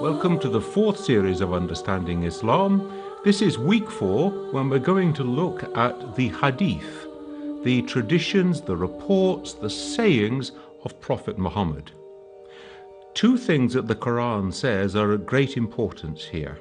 Welcome to the fourth series of Understanding Islam. This is week 4 when we're going to look at the Hadith, the traditions, the reports, the sayings of Prophet Muhammad. Two things that the Quran says are of great importance here.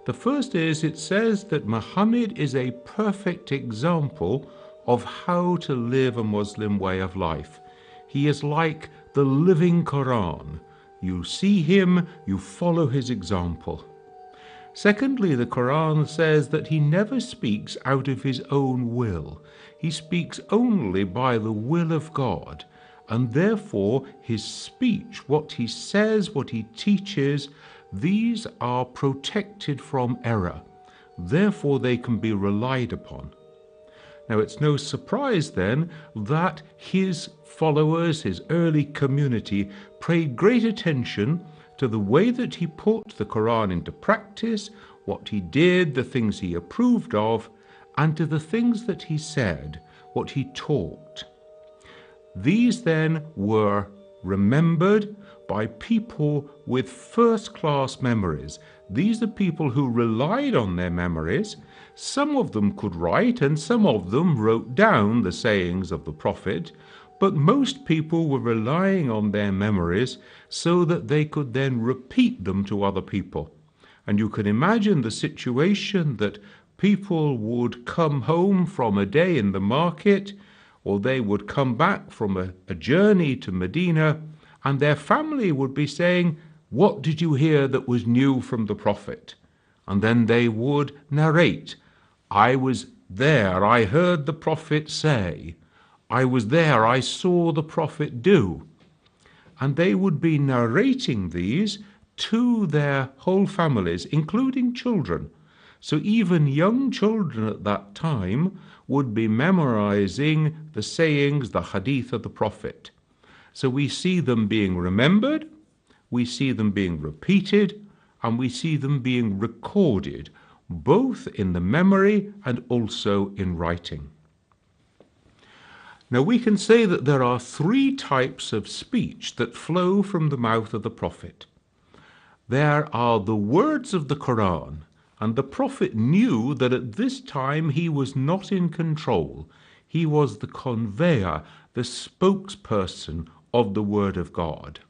The first is it says that Muhammad is a perfect example of how to live a Muslim way of life. He is like the living Quran. You see him, you follow his example. Secondly, the Quran says that he never speaks out of his own will. He speaks only by the will of God, and therefore his speech, what he says, what he teaches, these are protected from error. Therefore they can be relied upon. Now, it's no surprise then that his followers, his early community, paid great attention to the way that he put the Quran into practice, what he did, the things he approved of, and to the things that he said, what he taught. These then were remembered by people with first-class memories. These are people who relied on their memories. Some of them could write, and some of them wrote down the sayings of the Prophet, but most people were relying on their memories so that they could then repeat them to other people. And you can imagine the situation that people would come home from a day in the market, or they would come back from a journey to Medina, and their family would be saying, "What did you hear that was new from the Prophet?" And then they would narrate, "I was there, I heard the Prophet say. I was there, I saw the Prophet do." And they would be narrating these to their whole families, including children. So even young children at that time would be memorizing the sayings, the hadith of the Prophet. So we see them being remembered, we see them being repeated, and we see them being recorded, both in the memory and also in writing. Now we can say that there are 3 types of speech that flow from the mouth of the Prophet. There are the words of the Quran, and the Prophet knew that at this time he was not in control. He was the conveyor, the spokesperson of the Word of God.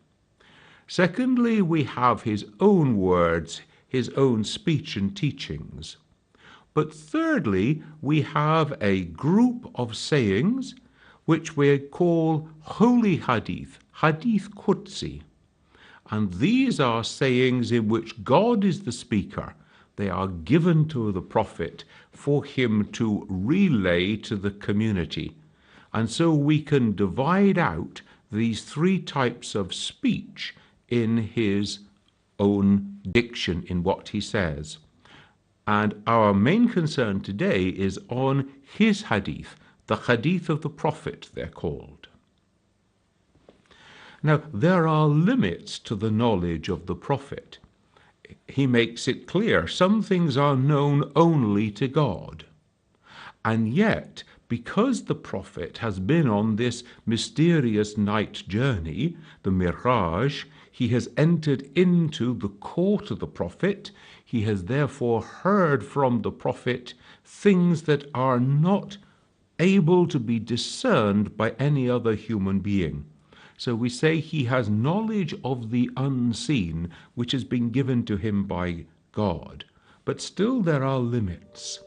Secondly, we have his own words, his own speech and teachings. But thirdly, we have a group of sayings which we call Holy Hadith, Hadith Qudsi. And these are sayings in which God is the speaker. They are given to the Prophet for him to relay to the community. And so we can divide out these 3 types of speech in his own diction, in what he says. And our main concern today is on his hadith, the hadith of the Prophet, they're called. Now, there are limits to the knowledge of the Prophet. He makes it clear some things are known only to God. And yet, because the Prophet has been on this mysterious night journey, the Miraj, he has entered into the court of the Prophet. He has therefore heard from the Prophet things that are not able to be discerned by any other human being. So we say he has knowledge of the unseen, which has been given to him by God. But still there are limits.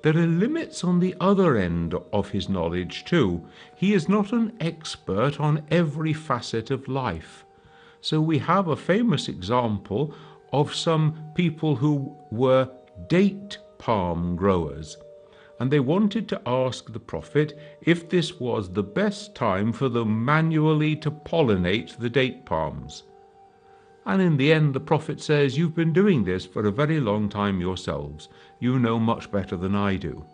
There are limits on the other end of his knowledge too. He is not an expert on every facet of life. So we have a famous example of some people who were date palm growers. And they wanted to ask the Prophet if this was the best time for them manually to pollinate the date palms. And in the end, the Prophet says, "You've been doing this for a very long time yourselves. You know much better than I do."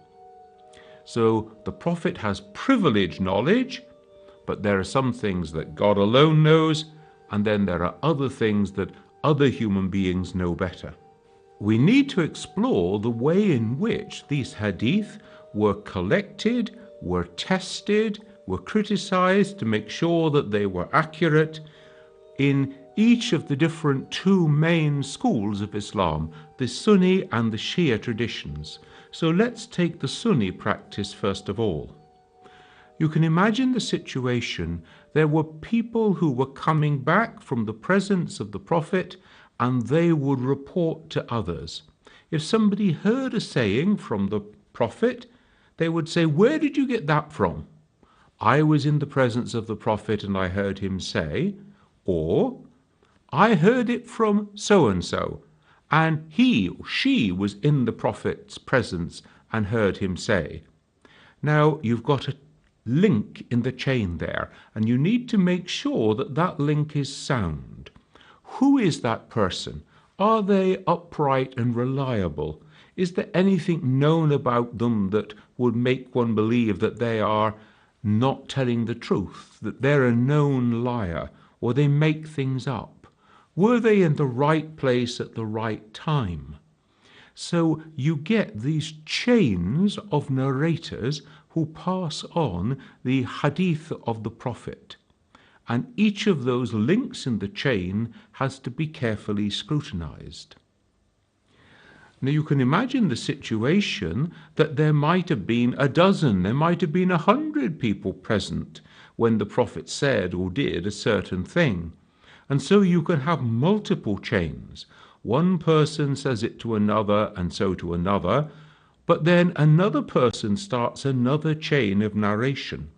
So the Prophet has privileged knowledge, but there are some things that God alone knows, and then there are other things that other human beings know better. We need to explore the way in which these hadith were collected, were tested, were criticized to make sure that they were accurate in each of the different two main schools of Islam, the Sunni and the Shia traditions. So let's take the Sunni practice first of all. You can imagine the situation. There were people who were coming back from the presence of the Prophet, and they would report to others. If somebody heard a saying from the Prophet, they would say, "Where did you get that from?" "I was in the presence of the Prophet and I heard him say," or "I heard it from so-and-so, and he or she was in the Prophet's presence and heard him say." Now, you've got a link in the chain there, and you need to make sure that that link is sound. Who is that person? Are they upright and reliable? Is there anything known about them that would make one believe that they are not telling the truth, that they're a known liar, or they make things up? Were they in the right place at the right time? So you get these chains of narrators who pass on the hadith of the Prophet. And each of those links in the chain has to be carefully scrutinized. Now you can imagine the situation that there might have been a dozen, there might have been 100 people present when the Prophet said or did a certain thing. And so you can have multiple chains. One person says it to another and so to another, but then another person starts another chain of narration.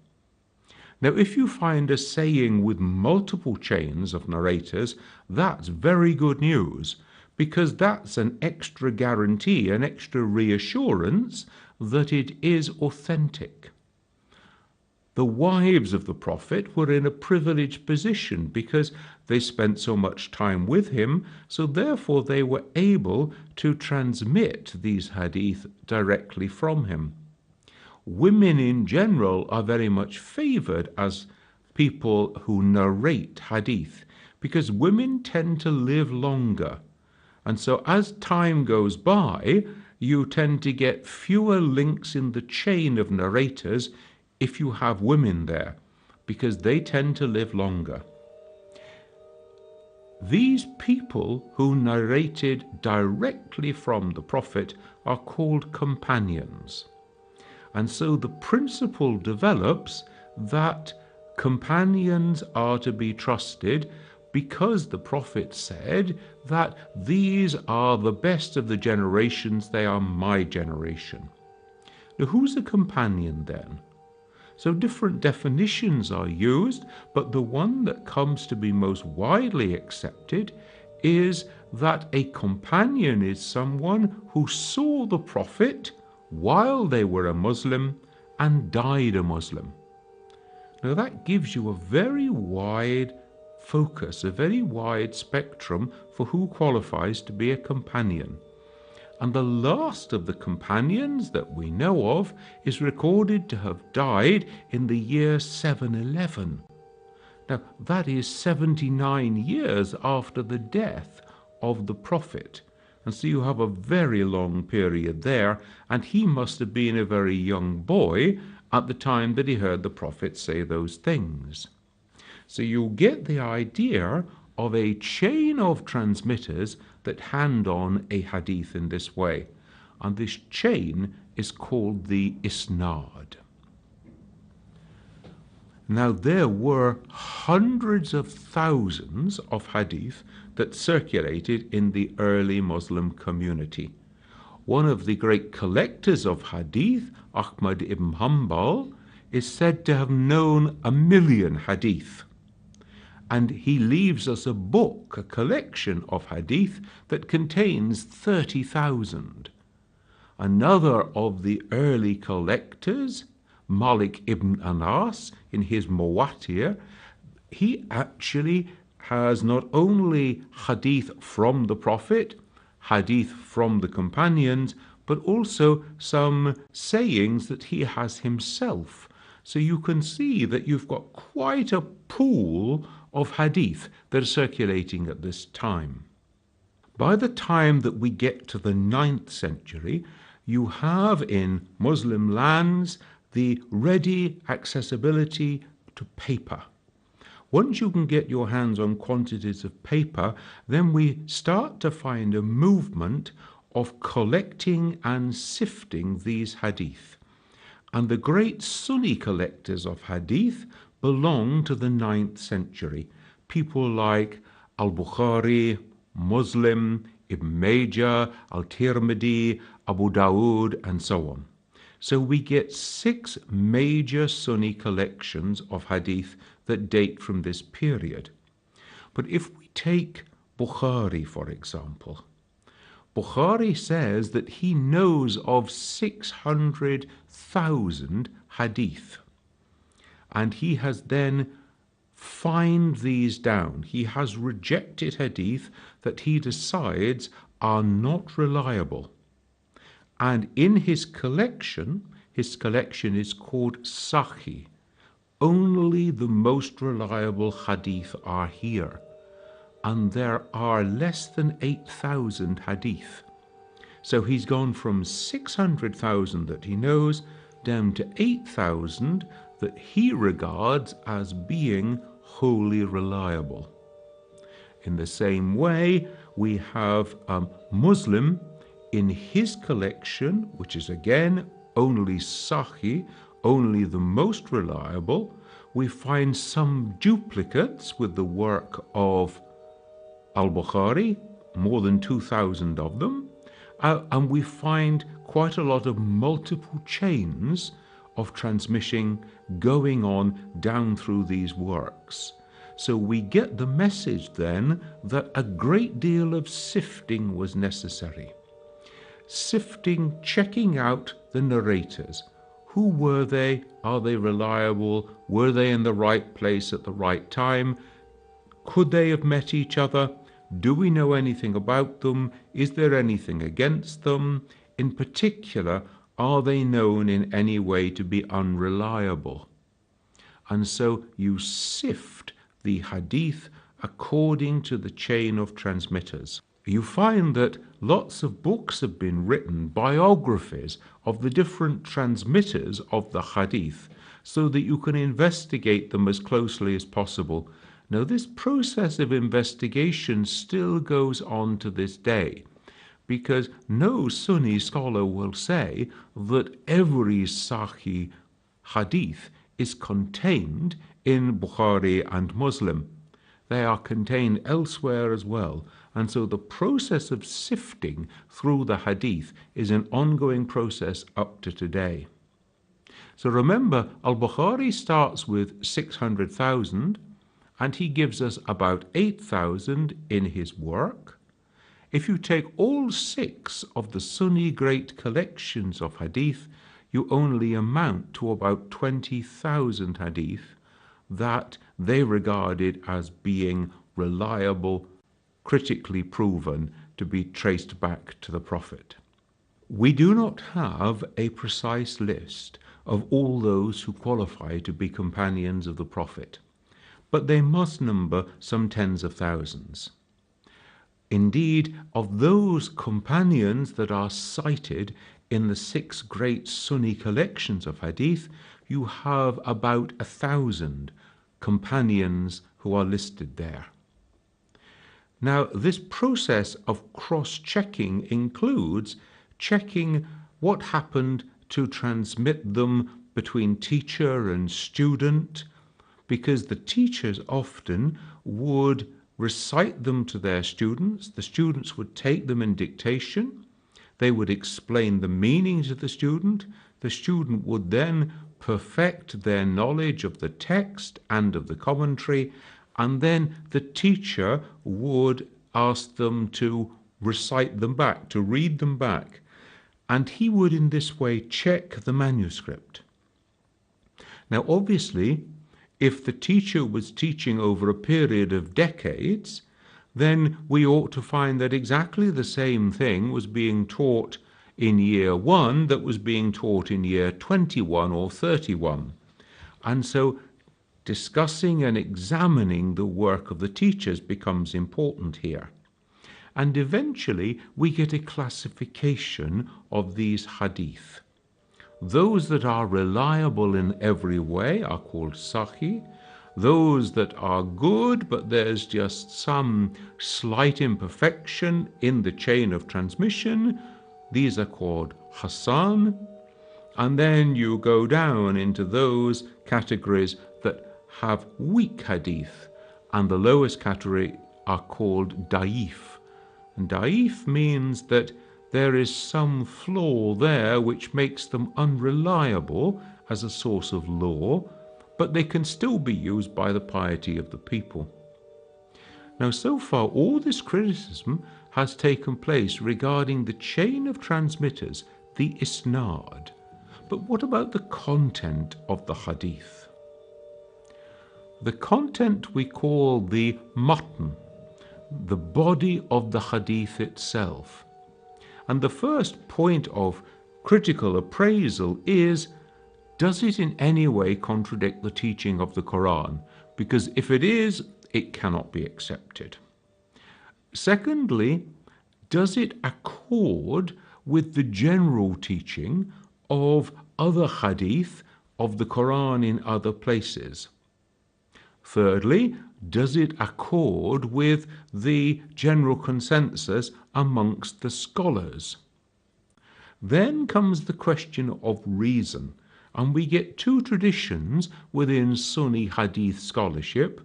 Now, if you find a saying with multiple chains of narrators, that's very good news, because that's an extra guarantee, an extra reassurance that it is authentic. The wives of the Prophet were in a privileged position because they spent so much time with him, so therefore they were able to transmit these hadith directly from him. Women in general are very much favored as people who narrate hadith because women tend to live longer. And so as time goes by, you tend to get fewer links in the chain of narrators if you have women there, because they tend to live longer. These people who narrated directly from the Prophet are called companions. And so the principle develops that companions are to be trusted because the Prophet said that these are the best of the generations, they are my generation. Now, who's a companion then? So different definitions are used, but the one that comes to be most widely accepted is that a companion is someone who saw the Prophet while they were a Muslim and died a Muslim. Now that gives you a very wide focus, a very wide spectrum for who qualifies to be a companion. And the last of the companions that we know of is recorded to have died in the year 711. Now, that is 79 years after the death of the Prophet. And so you have a very long period there, and he must have been a very young boy at the time that he heard the Prophet say those things. So you get the idea of a chain of transmitters that hand on a hadith in this way. And this chain is called the isnad. Now there were hundreds of thousands of hadith that circulated in the early Muslim community. One of the great collectors of hadith, Ahmad ibn Hanbal, is said to have known 1,000,000 hadith. And he leaves us a book, a collection of hadith that contains 30,000. Another of the early collectors, Malik ibn Anas, in his Muwatir, he actually has not only hadith from the Prophet, hadith from the companions, but also some sayings that he has himself. So you can see that you've got quite a pool of hadith that are circulating at this time. By the time that we get to the 9th century, you have in Muslim lands the ready accessibility to paper. Once you can get your hands on quantities of paper, then we start to find a movement of collecting and sifting these hadith. And the great Sunni collectors of hadith belong to the 9th century. People like Al-Bukhari, Muslim, Ibn Majah, Al-Tirmidhi, Abu Dawood, and so on. So we get 6 major Sunni collections of hadith that date from this period. But if we take Bukhari, for example, Bukhari says that he knows of 600,000 hadith, and he has then fined these down. He has rejected hadith that he decides are not reliable. And in his collection is called Sahih. Only the most reliable hadith are here. And there are less than 8,000 hadith. So he's gone from 600,000 that he knows down to 8,000 that he regards as being wholly reliable. In the same way, we have Muslim in his collection, which is again only Sahih, only the most reliable. We find some duplicates with the work of Al-Bukhari, more than 2,000 of them, and we find quite a lot of multiple chains of transmission going on down through these works. So we get the message then that a great deal of sifting was necessary. Sifting, checking out the narrators. Who were they? Are they reliable? Were they in the right place at the right time? Could they have met each other? Do we know anything about them? Is there anything against them? In particular, are they known in any way to be unreliable? And so you sift the hadith according to the chain of transmitters. You find that lots of books have been written, biographies of the different transmitters of the hadith, so that you can investigate them as closely as possible. Now, this process of investigation still goes on to this day, because no Sunni scholar will say that every Sahih hadith is contained in Bukhari and Muslim. They are contained elsewhere as well, and so the process of sifting through the hadith is an ongoing process up to today. So remember, Al-Bukhari starts with 600,000, and he gives us about 8,000 in his work. If you take all 6 of the Sunni great collections of hadith, you only amount to about 20,000 hadith that they regarded as being reliable, critically proven to be traced back to the Prophet. We do not have a precise list of all those who qualify to be companions of the Prophet, but they must number some tens of thousands. Indeed, of those companions that are cited in the 6 great Sunni collections of hadith, you have about 1,000 companions who are listed there. Now, this process of cross-checking includes checking what happened to transmit them between teacher and student, because the teachers often would recite them to their students. The students would take them in dictation. They would explain the meaning to the student. The student would then perfect their knowledge of the text and of the commentary, and then the teacher would ask them to recite them back, to read them back, and he would in this way check the manuscript. Now, obviously, if the teacher was teaching over a period of decades, then we ought to find that exactly the same thing was being taught in year 1 that was being taught in year 21 or 31. And so discussing and examining the work of the teachers becomes important here. And eventually we get a classification of these hadith. Those that are reliable in every way are called Sahih. Those that are good, but there's just some slight imperfection in the chain of transmission, these are called Hasan. And then you go down into those categories that have weak hadith, and the lowest category are called Da'if. And Da'if means that there is some flaw there which makes them unreliable as a source of law, but they can still be used by the piety of the people. Now, so far, all this criticism has taken place regarding the chain of transmitters, the isnad. But what about the content of the hadith? The content we call the matn, the body of the hadith itself. And the first point of critical appraisal is, does it in any way contradict the teaching of the Quran? Because if it is, it cannot be accepted. Secondly, does it accord with the general teaching of other hadith of the Quran in other places? Thirdly, does it accord with the general consensus amongst the scholars? Then comes the question of reason, and we get two traditions within Sunni hadith scholarship.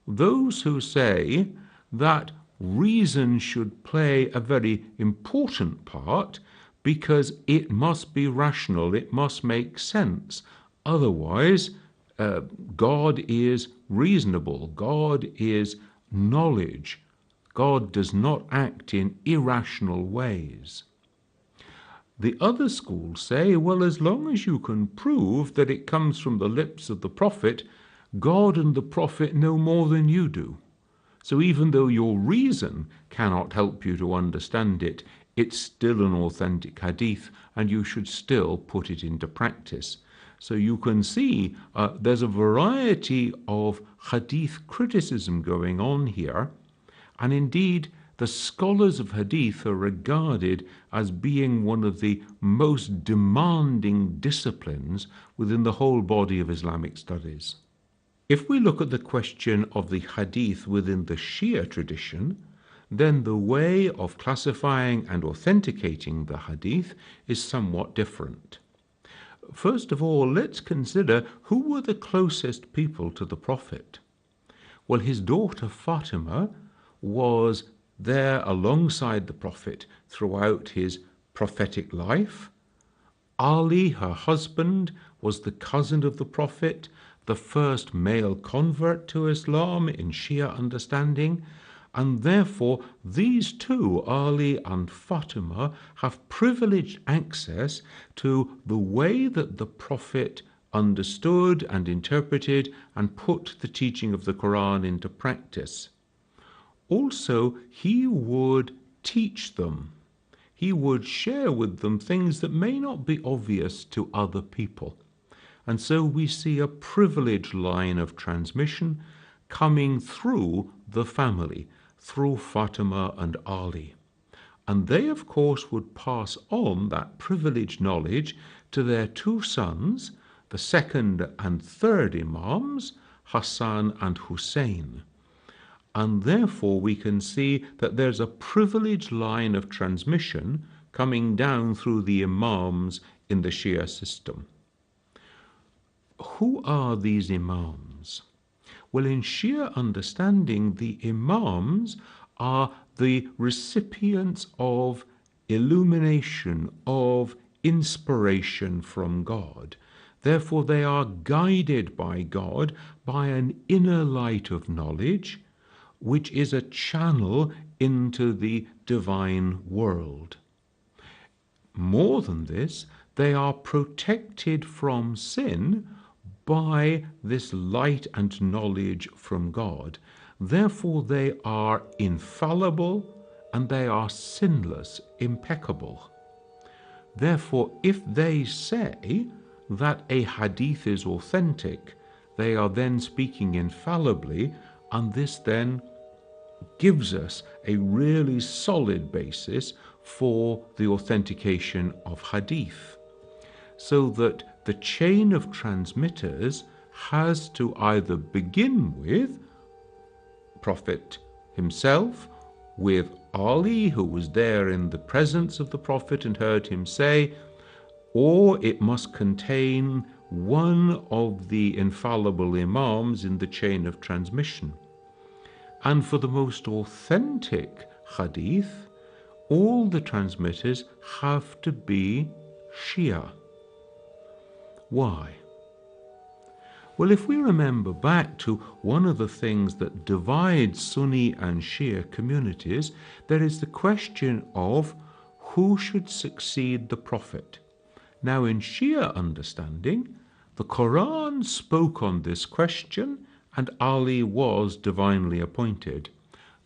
Those who say that reason should play a very important part because it must be rational, it must make sense. Otherwise, God is reasonable, God is knowledge. God does not act in irrational ways. The other schools say, well, as long as you can prove that it comes from the lips of the Prophet, God and the Prophet know more than you do. So even though your reason cannot help you to understand it, it's still an authentic hadith and you should still put it into practice. So you can see there's a variety of hadith criticism going on here, and indeed the scholars of hadith are regarded as being one of the most demanding disciplines within the whole body of Islamic studies. If we look at the question of the hadith within the Shia tradition, then the way of classifying and authenticating the hadith is somewhat different. First of all, let's consider who were the closest people to the Prophet. Well, his daughter Fatima was there alongside the Prophet throughout his prophetic life. Ali, her husband, was the cousin of the Prophet, the first male convert to Islam in Shia understanding, and therefore these two, Ali and Fatima, have privileged access to the way that the Prophet understood and interpreted and put the teaching of the Quran into practice. Also, he would teach them. He would share with them things that may not be obvious to other people. And so we see a privileged line of transmission coming through the family, through Fatima and Ali. And they, of course, would pass on that privileged knowledge to their two sons, the second and third Imams, Hassan and Hussein. And therefore we can see that there's a privileged line of transmission coming down through the Imams in the Shia system. Who are these Imams? Well, in Shia understanding, the Imams are the recipients of illumination, of inspiration from God. Therefore, they are guided by God by an inner light of knowledge, which is a channel into the divine world. More than this, they are protected from sin by this light and knowledge from God. Therefore, they are infallible and they are sinless, impeccable. Therefore, if they say that a hadith is authentic, they are then speaking infallibly, and this then gives us a really solid basis for the authentication of hadith. So that the chain of transmitters has to either begin with Prophet himself, with Ali, who was there in the presence of the Prophet and heard him say, or it must contain one of the infallible Imams in the chain of transmission. And for the most authentic Hadith, all the transmitters have to be Shia. Why? Well, if we remember back to one of the things that divides Sunni and Shia communities, there is the question of who should succeed the Prophet. Now, in Shia understanding, the Quran spoke on this question, and Ali was divinely appointed.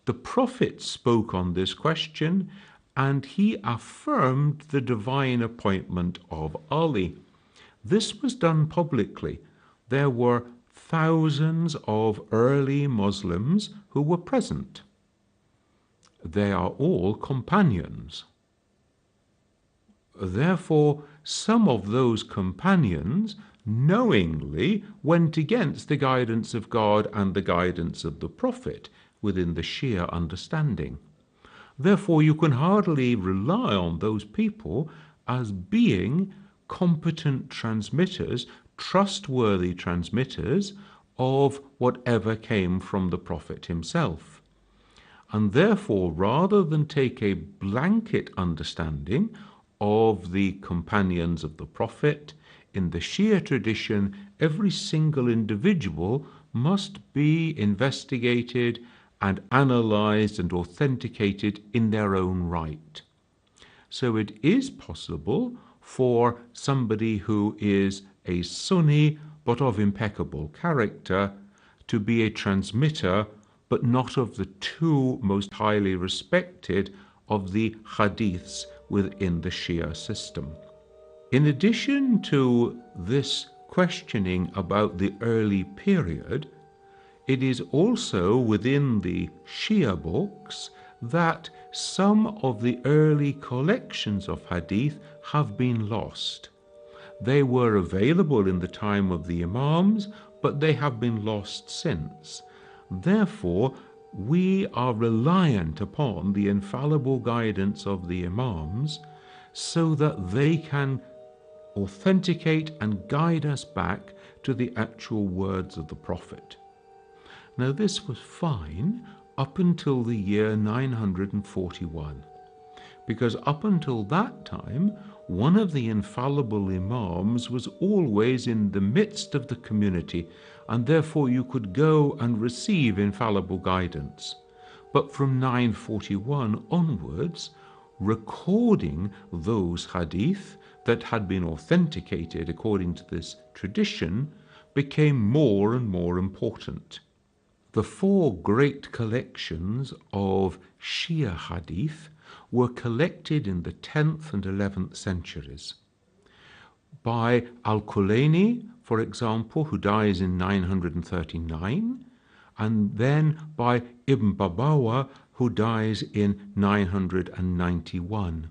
The Prophet spoke on this question, and he affirmed the divine appointment of Ali. This was done publicly. There were thousands of early Muslims who were present. They are all companions. Therefore, some of those companions knowingly went against the guidance of God and the guidance of the Prophet within the Shia understanding. Therefore, you can hardly rely on those people as being competent transmitters, trustworthy transmitters of whatever came from the Prophet himself. And therefore, rather than take a blanket understanding of the companions of the Prophet, in the Shia tradition, every single individual must be investigated and analyzed and authenticated in their own right. So it is possible for somebody who is a Sunni but of impeccable character to be a transmitter, but not of the two most highly respected of the hadiths within the Shia system. In addition to this questioning about the early period, it is also within the Shia books that some of the early collections of hadith have been lost. They were available in the time of the Imams, but they have been lost since. Therefore, we are reliant upon the infallible guidance of the Imams so that they can authenticate and guide us back to the actual words of the Prophet. Now, this was fine up until the year 941, because up until that time, one of the infallible Imams was always in the midst of the community, and therefore you could go and receive infallible guidance. But from 941 onwards, recording those hadith that had been authenticated according to this tradition became more and more important. The four great collections of Shia hadith were collected in the 10th and 11th centuries by Al-Kulaini, for example, who dies in 939, and then by Ibn Babawa, who dies in 991.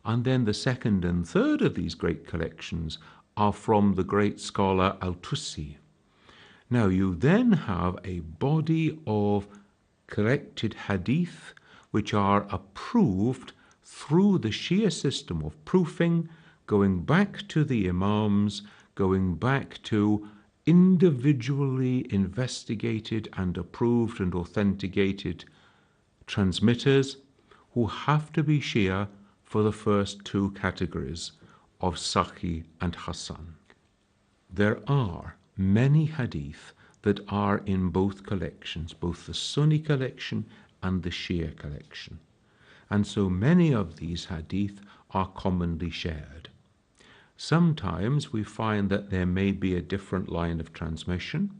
And then the second and third of these great collections are from the great scholar Al-Tusi. Now, you then have a body of collected hadith which are approved through the Shia system of proofing, going back to the Imams, going back to individually investigated and approved and authenticated transmitters who have to be Shia for the first two categories of Sahih and Hasan. There are many hadith that are in both collections, both the Sunni collection and the Shia collection. And so many of these hadith are commonly shared. Sometimes we find that there may be a different line of transmission.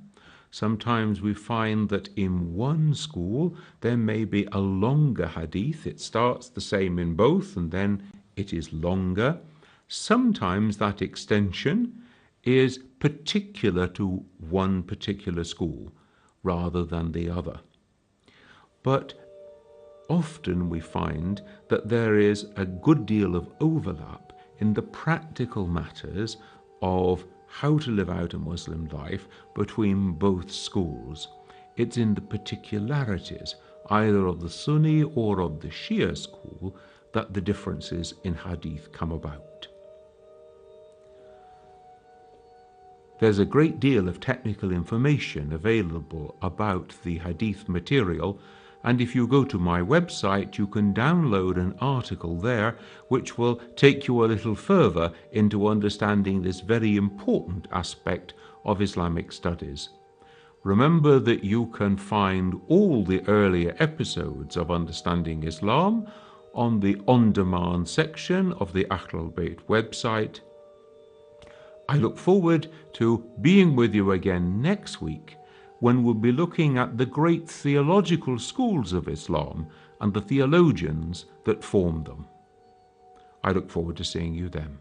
Sometimes we find that in one school there may be a longer hadith. It starts the same in both and then it is longer. Sometimes that extension is particular to one particular school rather than the other. But often we find that there is a good deal of overlap in the practical matters of how to live out a Muslim life between both schools. It's in the particularities, either of the Sunni or of the Shia school, that the differences in Hadith come about. There's a great deal of technical information available about the Hadith material, and if you go to my website, you can download an article there which will take you a little further into understanding this very important aspect of Islamic studies. Remember that you can find all the earlier episodes of Understanding Islam on the on-demand section of the Ahlulbayt website. I look forward to being with you again next week, when we'll be looking at the great theological schools of Islam and the theologians that formed them. I look forward to seeing you then.